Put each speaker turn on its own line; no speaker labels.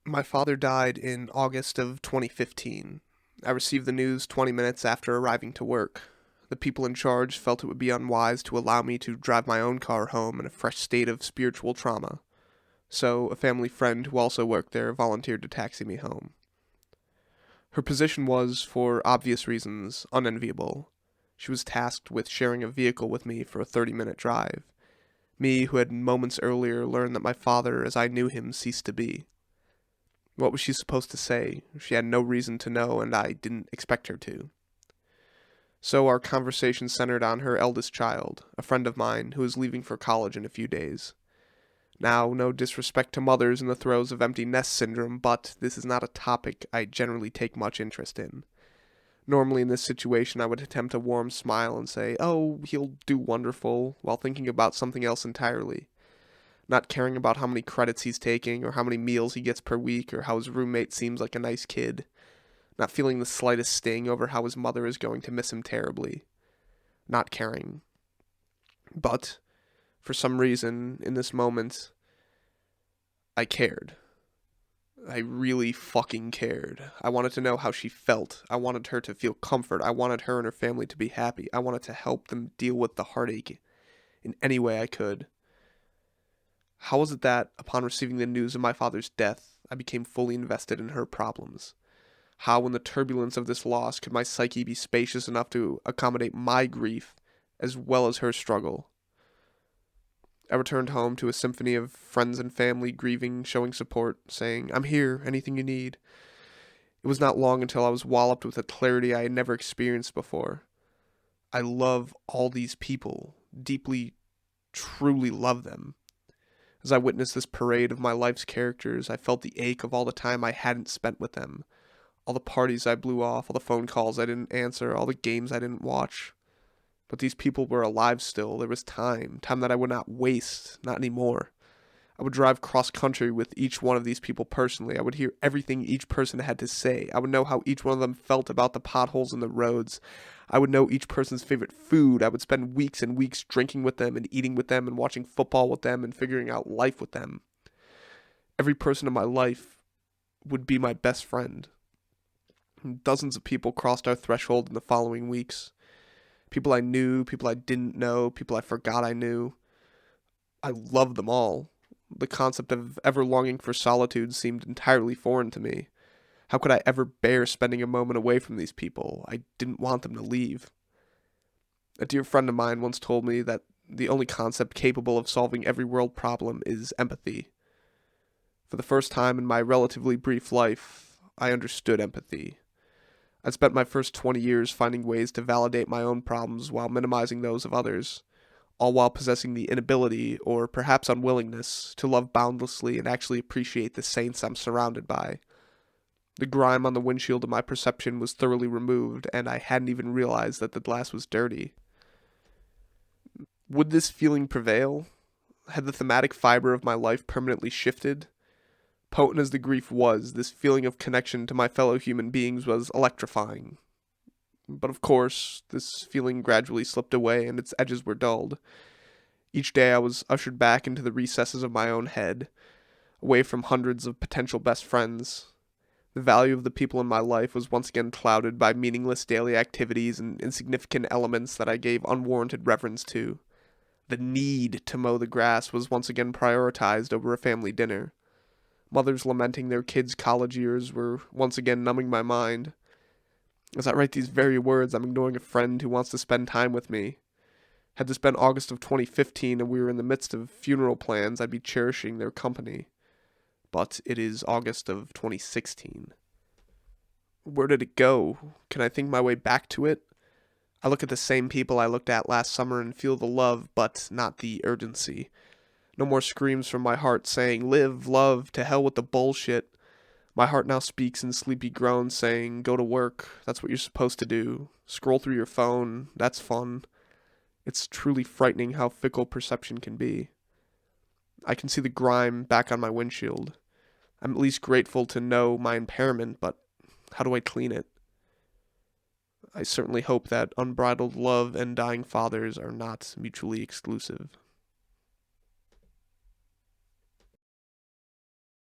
My father died in August of 2015. I received the news 20 minutes after arriving to work. The people in charge felt it would be unwise to allow me to drive my own car home in a fresh state of spiritual trauma, so a family friend who also worked there volunteered to taxi me home. Her position was, for obvious reasons, unenviable. She was tasked with sharing a vehicle with me for a 30-minute drive. Me, who had moments earlier learned that my father, as I knew him, ceased to be. What was she supposed to say? She had no reason to know, and I didn't expect her to. So our conversation centered on her eldest child, a friend of mine who is leaving for college in a few days. Now, no disrespect to mothers in the throes of empty nest syndrome, but this is not a topic I generally take much interest in. Normally in this situation I would attempt a warm smile and say, "Oh, he'll do wonderful," while thinking about something else entirely. Not caring about how many credits he's taking, or how many meals he gets per week, or how his roommate seems like a nice kid. Not feeling the slightest sting over how his mother is going to miss him terribly. Not caring. But, for some reason, in this moment, I cared. I really fucking cared. I wanted to know how she felt. I wanted her to feel comfort. I wanted her and her family to be happy. I wanted to help them deal with the heartache in any way I could. How was it that, upon receiving the news of my father's death, I became fully invested in her problems? How, in the turbulence of this loss, could my psyche be spacious enough to accommodate my grief as well as her struggle? I returned home to a symphony of friends and family grieving, showing support, saying, "I'm here, anything you need." It was not long until I was walloped with a clarity I had never experienced before. I love all these people, deeply, truly love them. As I witnessed this parade of my life's characters, I felt the ache of all the time I hadn't spent with them, all the parties I blew off, all the phone calls I didn't answer, all the games I didn't watch. But these people were alive still. There was time that I would not waste, not anymore. I would drive cross country with each one of these people personally. I would hear everything each person had to say. I would know how each one of them felt about the potholes in the roads. I would know each person's favorite food. I would spend weeks and weeks drinking with them and eating with them and watching football with them and figuring out life with them. Every person in my life would be my best friend. Dozens of people crossed our threshold in the following weeks. People I knew, people I didn't know, people I forgot I knew. I loved them all. The concept of ever longing for solitude seemed entirely foreign to me. How could I ever bear spending a moment away from these people? I didn't want them to leave. A dear friend of mine once told me that the only concept capable of solving every world problem is empathy. For the first time in my relatively brief life, I understood empathy. I spent my first 20 years finding ways to validate my own problems while minimizing those of others, all while possessing the inability, or perhaps unwillingness, to love boundlessly and actually appreciate the saints I'm surrounded by. The grime on the windshield of my perception was thoroughly removed, and I hadn't even realized that the glass was dirty. Would this feeling prevail? Had the thematic fiber of my life permanently shifted? Potent as the grief was, this feeling of connection to my fellow human beings was electrifying. But of course, this feeling gradually slipped away and its edges were dulled. Each day I was ushered back into the recesses of my own head, away from hundreds of potential best friends. The value of the people in my life was once again clouded by meaningless daily activities and insignificant elements that I gave unwarranted reverence to. The need to mow the grass was once again prioritized over a family dinner. Mothers lamenting their kids' college years were once again numbing my mind. As I write these very words, I'm ignoring a friend who wants to spend time with me. Had this been August of 2015 and we were in the midst of funeral plans, I'd be cherishing their company. But it is August of 2016. Where did it go? Can I think my way back to it? I look at the same people I looked at last summer and feel the love, but not the urgency. No more screams from my heart saying, "Live, love, to hell with the bullshit." My heart now speaks in sleepy groans saying, "Go to work, that's what you're supposed to do. Scroll through your phone, that's fun." It's truly frightening how fickle perception can be. I can see the grime back on my windshield. I'm at least grateful to know my impairment, but how do I clean it? I certainly hope that unbridled love and dying fathers are not mutually exclusive.